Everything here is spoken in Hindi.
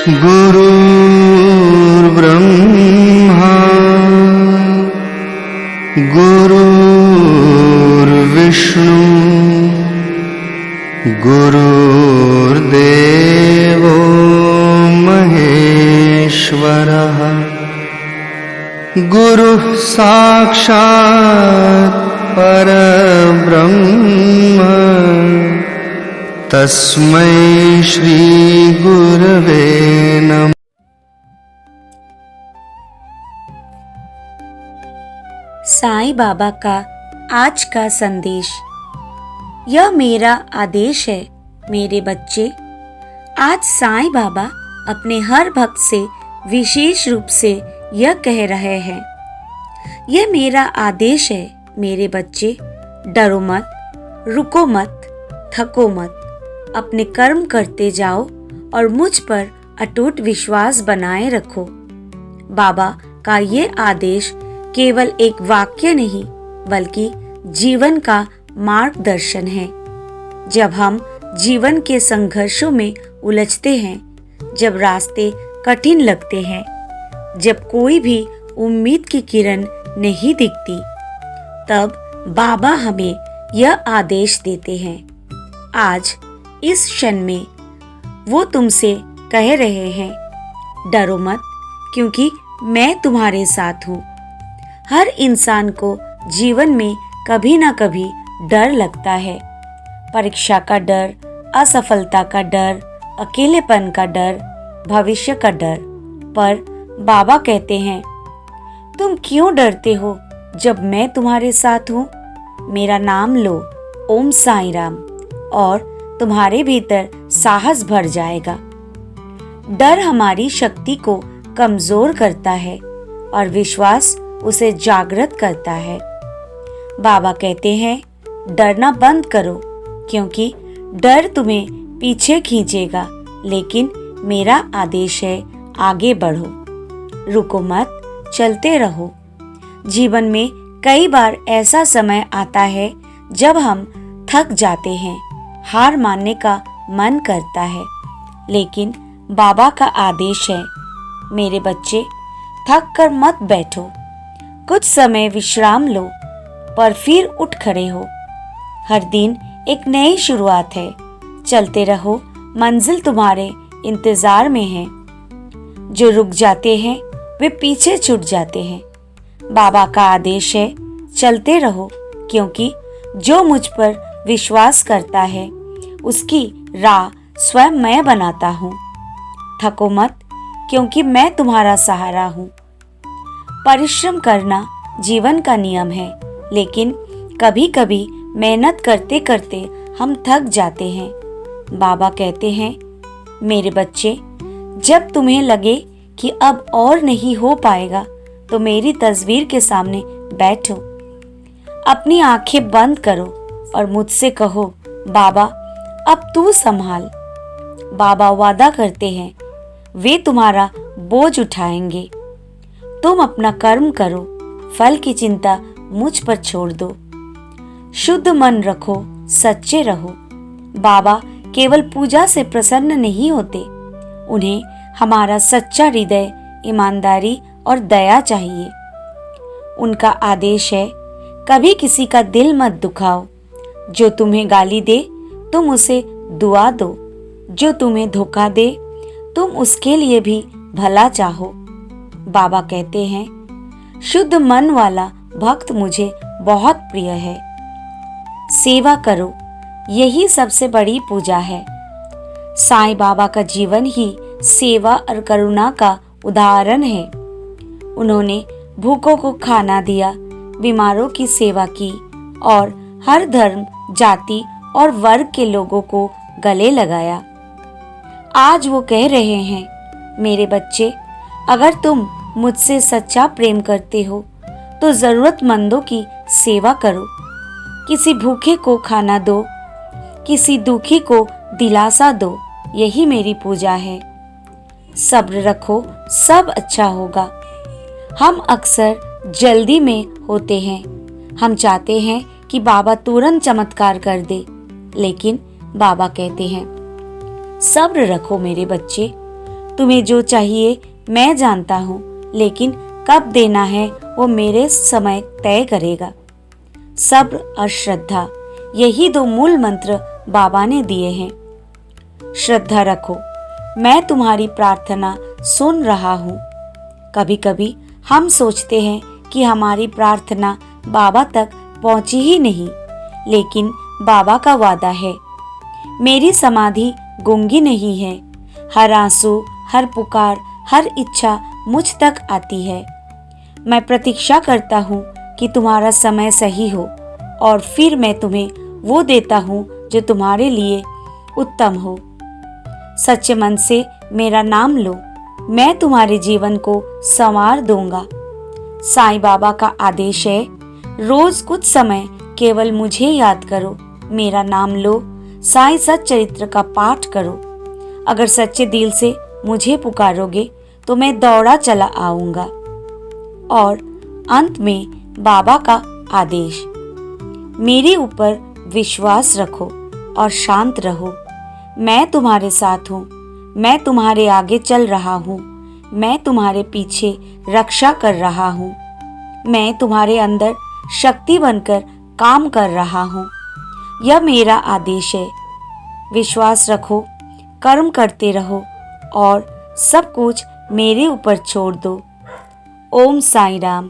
गुरुर्ब्रह्मा गुरुर्विष्णु गुरुर्देवो महेश्वरः गुरुः साक्षात् परब्रह्म तस्मै श्री गुरवे नमः। साईं बाबा का आज का संदेश। यह मेरा आदेश है मेरे बच्चे। आज साईं बाबा अपने हर भक्त से विशेष रूप से यह कह रहे हैं, यह मेरा आदेश है मेरे बच्चे। डरो मत, रुको मत, थको मत, अपने कर्म करते जाओ और मुझ पर अटूट विश्वास बनाए रखो। बाबा का ये आदेश केवल एक वाक्य नहीं बल्कि जीवन का मार्गदर्शन है। जब हम जीवन के संघर्षों में उलझते हैं, जब रास्ते कठिन लगते हैं, जब कोई भी उम्मीद की किरण नहीं दिखती, तब बाबा हमें यह आदेश देते हैं। आज इस क्षण में वो तुमसे कह रहे हैं, डरो मत क्योंकि मैं तुम्हारे साथ हूँ। हर इंसान को जीवन में कभी ना कभी डर लगता है। परीक्षा का डर, असफलता का डर, अकेलेपन का डर, भविष्य का डर। पर बाबा कहते हैं, तुम क्यों डरते हो जब मैं तुम्हारे साथ हूँ? मेरा नाम लो, ओम साईं राम, और तुम्हारे भीतर साहस भर जाएगा। डर हमारी शक्ति को कमजोर करता है और विश्वास उसे जागृत करता है। बाबा कहते हैं, डरना बंद करो क्योंकि डर तुम्हें पीछे खींचेगा, लेकिन मेरा आदेश है आगे बढ़ो। रुको मत, चलते रहो। जीवन में कई बार ऐसा समय आता है जब हम थक जाते हैं, हार मानने का मन करता है, लेकिन बाबा का आदेश है, मेरे बच्चे थक कर मत बैठो। कुछ समय विश्राम लो पर फिर उठ खड़े हो। हर दिन एक नई शुरुआत है। चलते रहो, मंजिल तुम्हारे इंतजार में है। जो रुक जाते हैं वे पीछे छूट जाते हैं। बाबा का आदेश है, चलते रहो क्योंकि जो मुझ पर विश्वास करता है उसकी राह स्वयं मैं बनाता हूँ। थको मत क्योंकि मैं तुम्हारा सहारा हूँ। परिश्रम करना जीवन का नियम है, लेकिन कभी कभी मेहनत करते करते हम थक जाते हैं। बाबा कहते हैं, मेरे बच्चे, जब तुम्हें लगे कि अब और नहीं हो पाएगा तो मेरी तस्वीर के सामने बैठो, अपनी आंखें बंद करो और मुझसे कहो, बाबा अब तू संभाल। बाबा वादा करते हैं, वे तुम्हारा बोझ उठाएंगे। तुम अपना कर्म करो, फल की चिंता मुझ पर छोड़ दो। शुद्ध मन रखो, सच्चे रहो। बाबा केवल पूजा से प्रसन्न नहीं होते, उन्हें हमारा सच्चा हृदय, ईमानदारी और दया चाहिए। उनका आदेश है, कभी किसी का दिल मत दुखाओ। जो तुम्हें गाली दे तुम उसे दुआ दो, जो तुम्हें धोखा दे तुम उसके लिए भी भला चाहो। बाबा कहते हैं, शुद्ध मन वाला भक्त मुझे बहुत प्रिय है। सेवा करो, यही सबसे बड़ी पूजा है। साईं बाबा का जीवन ही सेवा और करुणा का उदाहरण है। उन्होंने भूखों को खाना दिया, बीमारों की सेवा की और हर धर्म, जाति और वर्ग के लोगों को गले लगाया। आज वो कह रहे हैं, मेरे बच्चे, अगर तुम मुझसे सच्चा प्रेम करते हो तो जरूरतमंदों की सेवा करो। किसी भूखे को खाना दो, किसी दुखी को दिलासा दो, यही मेरी पूजा है। सब्र रखो, सब अच्छा होगा। हम अक्सर जल्दी में होते हैं। हम चाहते हैं कि बाबा तुरंत चमत्कार कर दे, लेकिन बाबा कहते हैं, सब्र रखो मेरे बच्चे, तुम्हें जो चाहिए मैं जानता हूँ, लेकिन कब देना है वो मेरे समय तय करेगा। सब्र और श्रद्धा, यही दो मूल मंत्र बाबा ने दिए हैं। श्रद्धा रखो, मैं तुम्हारी प्रार्थना सुन रहा हूँ। कभी कभी हम सोचते हैं कि हमारी प्रार्थना बाबा तक पहुंची ही नहीं, लेकिन बाबा का वादा है, मेरी समाधि गूंगी नहीं है। हर आंसू, हर पुकार, हर इच्छा मुझ तक आती है। मैं प्रतीक्षा करता हूँ कि तुम्हारा समय सही हो और फिर मैं तुम्हें वो देता हूँ जो तुम्हारे लिए उत्तम हो। सच्चे मन से मेरा नाम लो, मैं तुम्हारे जीवन को संवार दूंगा। साईं बाबा का आदेश है, रोज कुछ समय केवल मुझे याद करो, मेरा नाम लो, साईं सच्चरित्र का पाठ करो। अगर सच्चे दिल से मुझे पुकारोगे तो मैं दौड़ा चला आऊंगा। और अंत में बाबा का आदेश, मेरे ऊपर विश्वास रखो और शांत रहो। मैं तुम्हारे साथ हूँ, मैं तुम्हारे आगे चल रहा हूँ, मैं तुम्हारे पीछे रक्षा कर रहा हूँ, मैं तुम्हारे अंदर शक्ति बनकर काम कर रहा हूँ। यह मेरा आदेश है। विश्वास रखो, कर्म करते रहो और सब कुछ मेरे ऊपर छोड़ दो। ओम साईं राम।